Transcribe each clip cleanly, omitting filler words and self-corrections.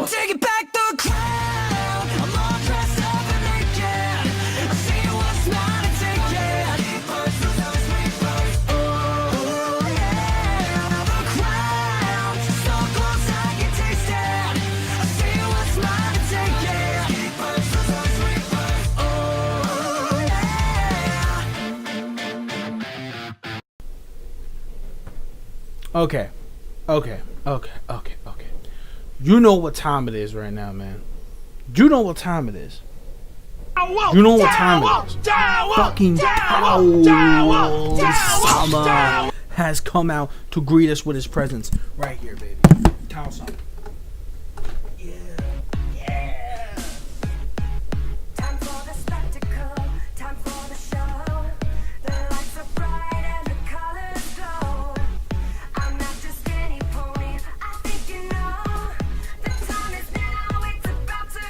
taking back the crown. I'm all dressed up and naked. I see what's mine and take it. Oh yeah, the crown. So close I can taste it. I see what's mine and take it. Oh yeah. Okay. You know what time it is right now, man. You know what time it is. You know what time it is. Fucking Towel Summer has come out to greet us with his presence. Right here, baby. Towel Summer. Time for the spectacle, time for the show. The lights are bright and the colors glow. I'm not just any pony, I think you know. The time is now, it's about to go.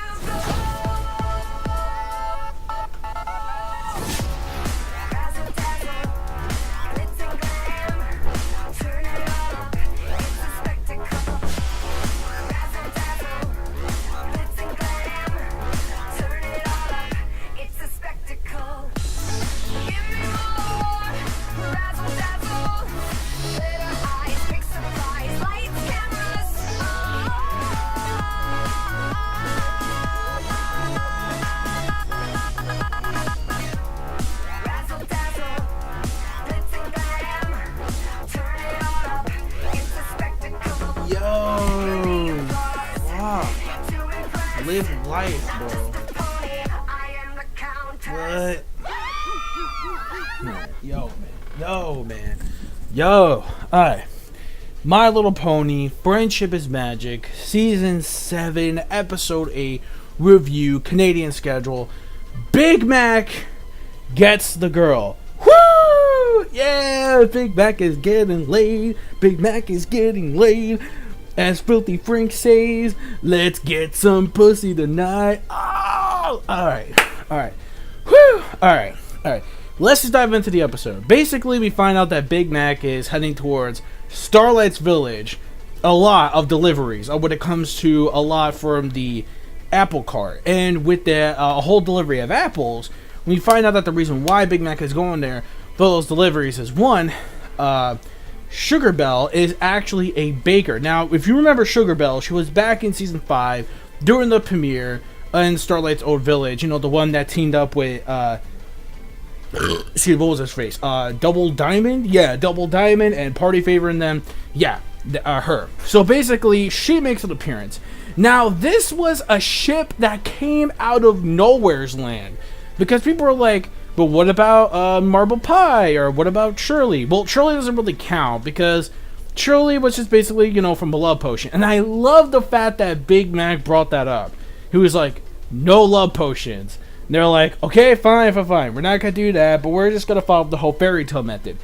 Razzle dazzle, glitz and glam. Turn it all up, it's a spectacle. Razzle dazzle, glitz and glam. Turn it all up, it's a spectacle. Give me more, razzle dazzle. Glitter eyes, big surprise, lights, cameras, razzle dazzle, glitz and glam. Turn it all up, it's a spectacle. Yo. Wow. To impress, Live life, bro. just a pony, I am the countess. What? Yo. Alright. My Little Pony, Friendship is Magic, Season 7, Episode 8, review, Canadian schedule. Big Mac gets the girl. Woo! Yeah, Big Mac is getting laid. Big Mac is getting laid. As Filthy Frank says, let's get some pussy tonight. Oh! Alright. Whew! Alright. Let's just dive into the episode. Basically, we find out that Big Mac is heading towards Starlight's Village. A lot of deliveries when it comes to a lot from the apple cart. And with the whole delivery of apples, we find out that the reason why Big Mac is going there for those deliveries is one, Sugar Belle is actually a baker. Now, if you remember Sugar Belle, she was back in Season 5 during the premiere in Starlight's Old Village. You know, the one that teamed up with... what was his face? Double Diamond? Yeah, Double Diamond and Party Favor in them. Yeah, her. So basically, she makes an appearance. Now, this was a ship that came out of Nowhere's Land. Because people are like, but what about Marble Pie? Or what about Shirley? Well, Shirley doesn't really count because Shirley was just basically, from the love potion. And I love the fact that Big Mac brought that up. He was like, no love potions. And they're like, okay, fine. We're not going to do that, but we're just going to follow the whole fairy tale method.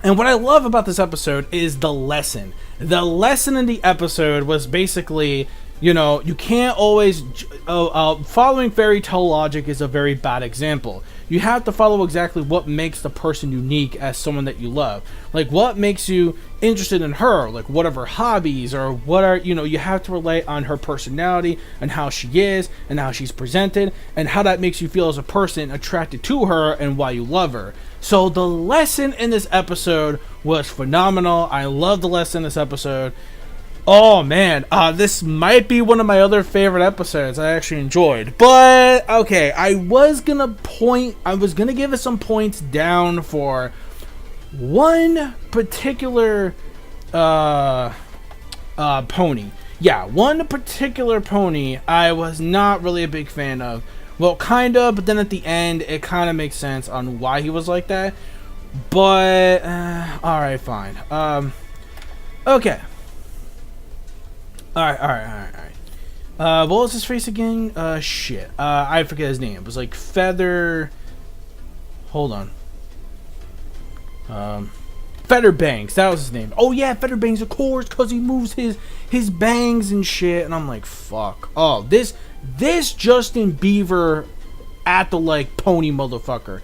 And what I love about this episode is the lesson. The lesson in the episode was basically, you can't always... following fairy tale logic is a very bad example. You have to follow exactly what makes the person unique as someone that you love. Like, what makes you interested in her? Like, what are her hobbies? Or what are, you have to relate on her personality and how she is and how she's presented and how that makes you feel as a person attracted to her and why you love her. So the lesson in this episode was phenomenal. I love the lesson in this episode. Oh man, this might be one of my other favorite episodes I actually enjoyed. But okay, I was gonna give it some points down for one particular pony. Yeah, one particular pony I was not really a big fan of. Well, kind of, but then at the end, it kind of makes sense on why he was like that. But, alright, fine. Okay. Alright. What was his face again? Shit. I forget his name. It was like Feather... Hold on. Feather Bangs. That was his name. Oh, yeah, Feather Bangs, of course, because he moves his bangs and shit. And I'm like, fuck. Oh, this Justin Bieber at the, pony motherfucker.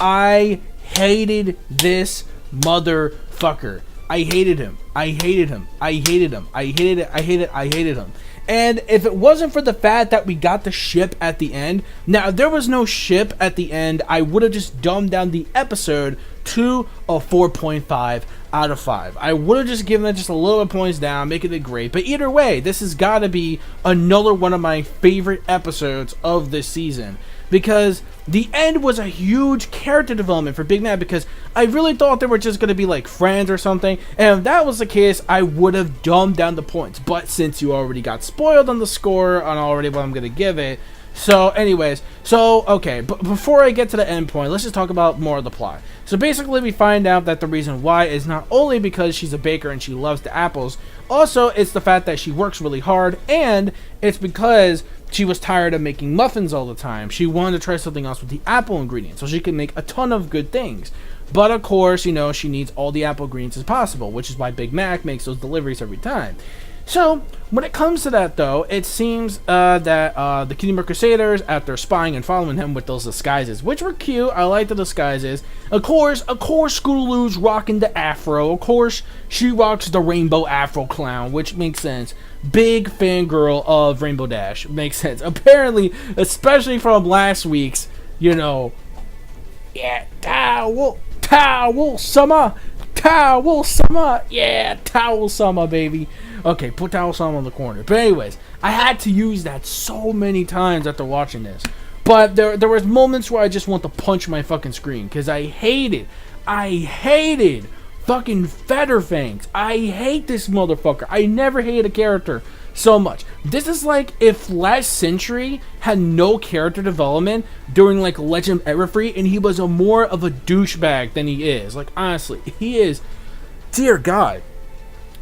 I hated this motherfucker. I hated him. I hated him. I hated him. I hated it. I hated it. I hated him. And if it wasn't for the fact that we got the ship at the end, now if there was no ship at the end, I would have just dumbed down the episode to a 4.5 out of 5. I would have just given it just a little bit points down, making it great. But either way, this has got to be another one of my favorite episodes of this season. Because the end was a huge character development for Big Mac, because I really thought they were just going to be like friends or something. And if that was the case, I would have dumbed down the points. But since you already got spoiled on the score on already what I'm going to give it. So anyways, okay, but before I get to the end point, let's just talk about more of the plot. So basically we find out that the reason why is not only because she's a baker and she loves the apples, also it's the fact that she works really hard, and it's because she was tired of making muffins all the time. She wanted to try something else with the apple ingredients so she can make a ton of good things. But of course, you know, she needs all the apple ingredients as possible, which is why Big Mac makes those deliveries every time. So, when it comes to that, though, it seems that the Kingdom Crusaders, after spying and following him with those disguises, which were cute, I like the disguises. Of course, Scootaloo's rocking the afro. Of course, she rocks the rainbow afro clown, which makes sense. Big fangirl of Rainbow Dash. Makes sense. Apparently, especially from last week's, you know, yeah, towel summer, yeah, towel summer, baby. Okay, put towel summer on the corner. But anyways, I had to use that so many times after watching this. But there was moments where I just want to punch my fucking screen, because I hated fucking Fetterfangs. I hate this motherfucker. I never hated a character so much. This is like if last Century had no character development during like Legend of Everfree, and he was a more of a douchebag than he is. Like, honestly, he is. Dear God.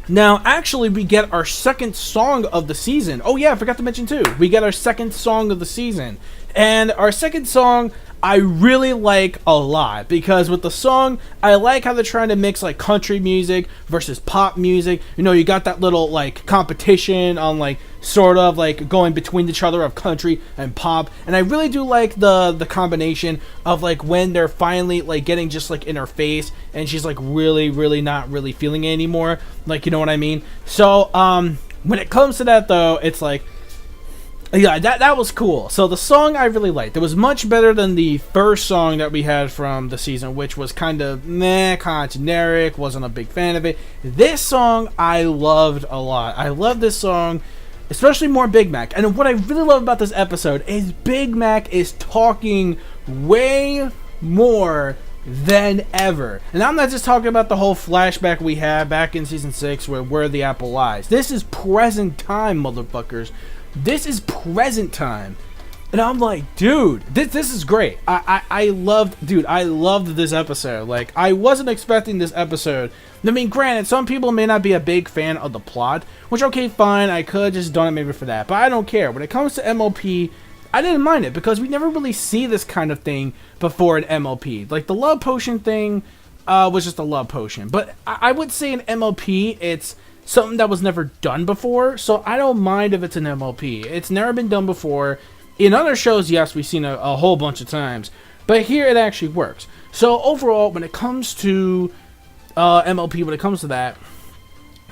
Now, actually, we get our second song of the season. Oh yeah, I forgot to mention too. We get our second song of the season. And our second song, I really like a lot, because with the song, I like how they're trying to mix like country music versus pop music. You know, you got that little like competition on like sort of like going between each other of country and pop. And I really do like the combination of like when they're finally like getting just like in her face and she's like really not really feeling it anymore. Like, you know what I mean? So when it comes to that though, it's like, yeah, that was cool. So the song I really liked. It was much better than the first song that we had from the season, which was kind of meh, kind of generic. Wasn't a big fan of it. This song I loved a lot. I love this song, especially more Big Mac. And what I really love about this episode is Big Mac is talking way more than ever. And I'm not just talking about the whole flashback we had back in season 6 where the apple lies. This is present time, motherfuckers. This is present time. And I'm like, dude, this is great. I loved this episode. Like, I wasn't expecting this episode. I mean, granted, some people may not be a big fan of the plot, which, okay, fine, I could have just done it maybe for that, but I don't care. When it comes to MLP, I didn't mind it, because we never really see this kind of thing before in MLP. Like, the love potion thing was just a love potion. But I would say in MLP, it's something that was never done before, so I don't mind if it's an MLP. It's never been done before. In other shows, yes, we've seen a whole bunch of times, but here it actually works. So overall, when it comes to MLP, when it comes to that,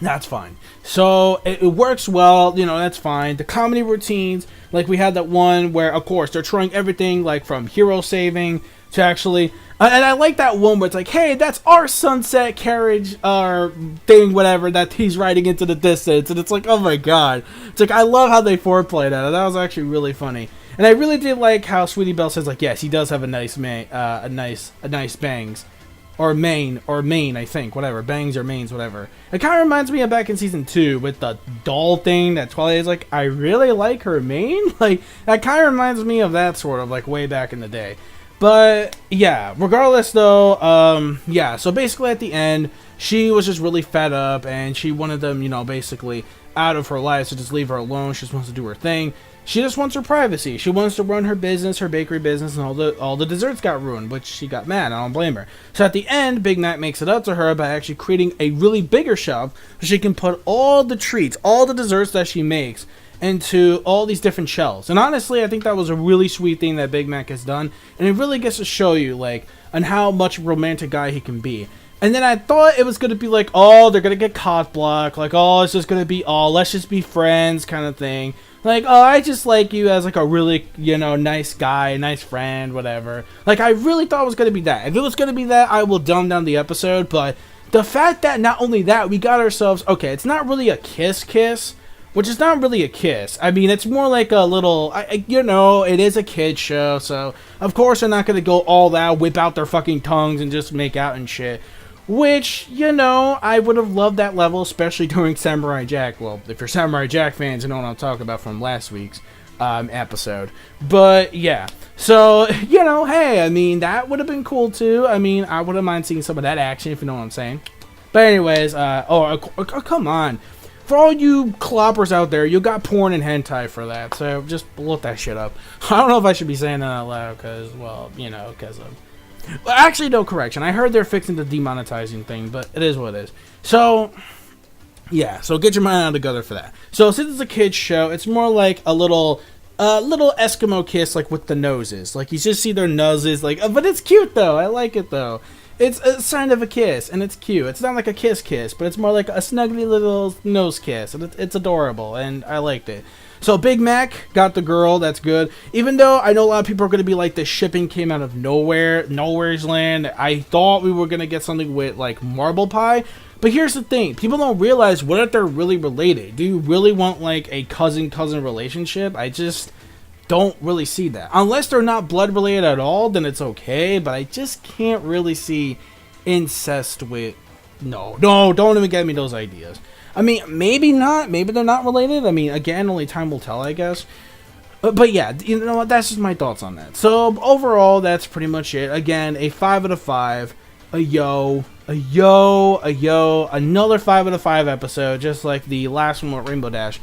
that's fine. So it works well, you know, that's fine. The comedy routines, like we had that one where, of course, they're trying everything, like from hero saving to actually, and I like that one where it's like, hey, that's our sunset carriage or thing, whatever, that he's riding into the distance, and it's like, oh my god. It's like, I love how they foreplay that. That was actually really funny. And I really did like how Sweetie Belle says, like, yes, he does have a nice nice bangs. Or mane, I think, whatever. Bangs or manes, whatever. It kind of reminds me of back in season 2 with the doll thing that Twilight is like, I really like her mane. Like, that kind of reminds me of that sort of, like, way back in the day. But, yeah, regardless, though, yeah, so basically at the end, she was just really fed up, and she wanted them, you know, basically out of her life, so just leave her alone. She just wants to do her thing. She just wants her privacy. She wants to run her business, her bakery business, and all the desserts got ruined, which she got mad. I don't blame her. So at the end, Big Mac makes it up to her by actually creating a really bigger shelf so she can put all the treats, all the desserts that she makes into all these different shelves. And honestly, I think that was a really sweet thing that Big Mac has done, and it really gets to show you, like, on how much romantic guy he can be. And then I thought it was going to be like, oh, they're going to get cock blocked. Like, oh, it's just going to be, oh, let's just be friends kind of thing. Like, oh, I just like you as like a really, nice guy, nice friend, whatever. Like, I really thought it was going to be that. If it was going to be that, I will dumb down the episode. But the fact that not only that, we got ourselves, okay, it's not really a kiss, which is not really a kiss. I mean, it's more like a little, it is a kid show. So, of course, they're not going to go all that, whip out their fucking tongues and just make out and shit. Which, I would have loved that level, especially during Samurai Jack. Well, if you're Samurai Jack fans, you know what I'm talking about from last week's episode. But, yeah. So, hey, I mean, that would have been cool, too. I mean, I wouldn't mind seeing some of that action, if you know what I'm saying. But anyways, come on. For all you cloppers out there, you got porn and hentai for that. So, just look that shit up. I don't know if I should be saying that out loud, because, well, because of... Well, actually, no, correction. I heard they're fixing the demonetizing thing, but it is what it is. So, yeah. So get your mind out of the gutter for that. So since it's a kids show, it's more like a little Eskimo kiss, like with the noses. Like you just see their noses, like. But it's cute though. I like it though. It's a sign of a kiss, and it's cute. It's not like a kiss, but it's more like a snuggly little nose kiss, and it's adorable, and I liked it. So Big Mac got the girl, that's good. Even though I know a lot of people are going to be like, the shipping came out of nowhere's land. I thought we were going to get something with like Marble Pie. But here's the thing, people don't realize what if they're really related. Do you really want like a cousin-cousin relationship? I just don't really see that. Unless they're not blood related at all, then it's okay. But I just can't really see incest with... No, don't even get me those ideas. I mean, maybe not. Maybe they're not related. I mean, again, only time will tell, I guess. But yeah, you know what? That's just my thoughts on that. So overall, that's pretty much it. Again, a 5 out of 5. Another 5 out of 5 episode, just like the last one with Rainbow Dash.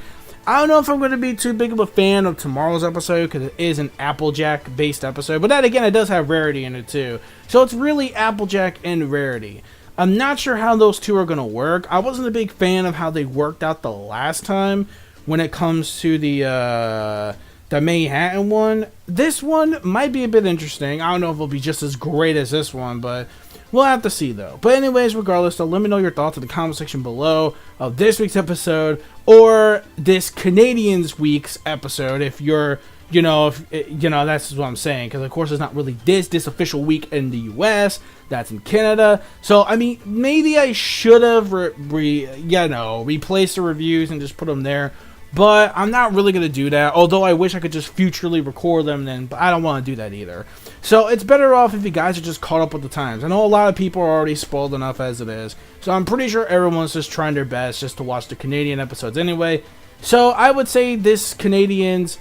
I don't know if I'm going to be too big of a fan of tomorrow's episode, because it is an Applejack based episode. But that, again, it does have Rarity in it too. So it's really Applejack and Rarity. I'm not sure how those two are going to work. I wasn't a big fan of how they worked out the last time when it comes to the Manhattan one. This one might be a bit interesting. I don't know if it'll be just as great as this one, but we'll have to see though. But anyways, regardless, though, let me know your thoughts in the comment section below of this week's episode or this Canadians week's episode if you're... that's what I'm saying, because of course it's not really this official week in the US, that's in Canada. So I mean, maybe I should have replaced the reviews and just put them there, but I'm not really gonna do that. Although I wish I could just futurely record them then, but I don't want to do that either. So it's better off if you guys are just caught up with the times. I know a lot of people are already spoiled enough as it is, so I'm pretty sure everyone's just trying their best just to watch the Canadian episodes anyway. So I would say this Canadians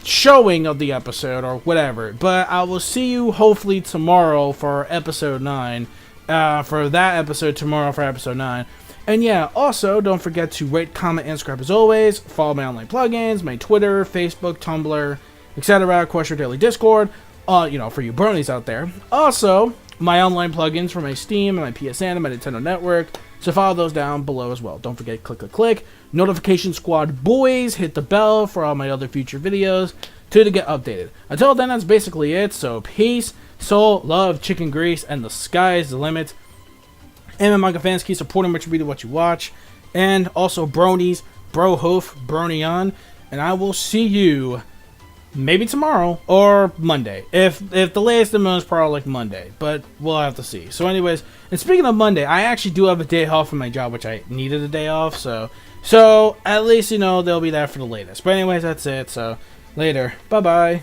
showing of the episode or whatever, but I will see you hopefully tomorrow for episode 9 for that episode tomorrow for episode 9. And yeah, also don't forget to rate, comment, and subscribe as always. Follow my online plugins, my Twitter, Facebook, Tumblr, etc. Of course, your daily Discord, for you bronies out there. Also, my online plugins for my Steam and my PSN and my Nintendo Network. So follow those down below as well. Don't forget, click. Notification Squad boys, hit the bell for all my other future videos to get updated. Until then, that's basically it. So peace, soul, love, chicken grease, and the sky is the limit. And my manga fans, keep supporting what you read and what you watch. And also bronies, bro hoof, brony on. And I will see you maybe tomorrow or Monday. If the latest demo is probably like Monday, but we'll have to see. So anyways, and speaking of Monday, I actually do have a day off from my job, which I needed a day off, so at least they'll be there for the latest. But anyways, that's it. So later. Bye-bye.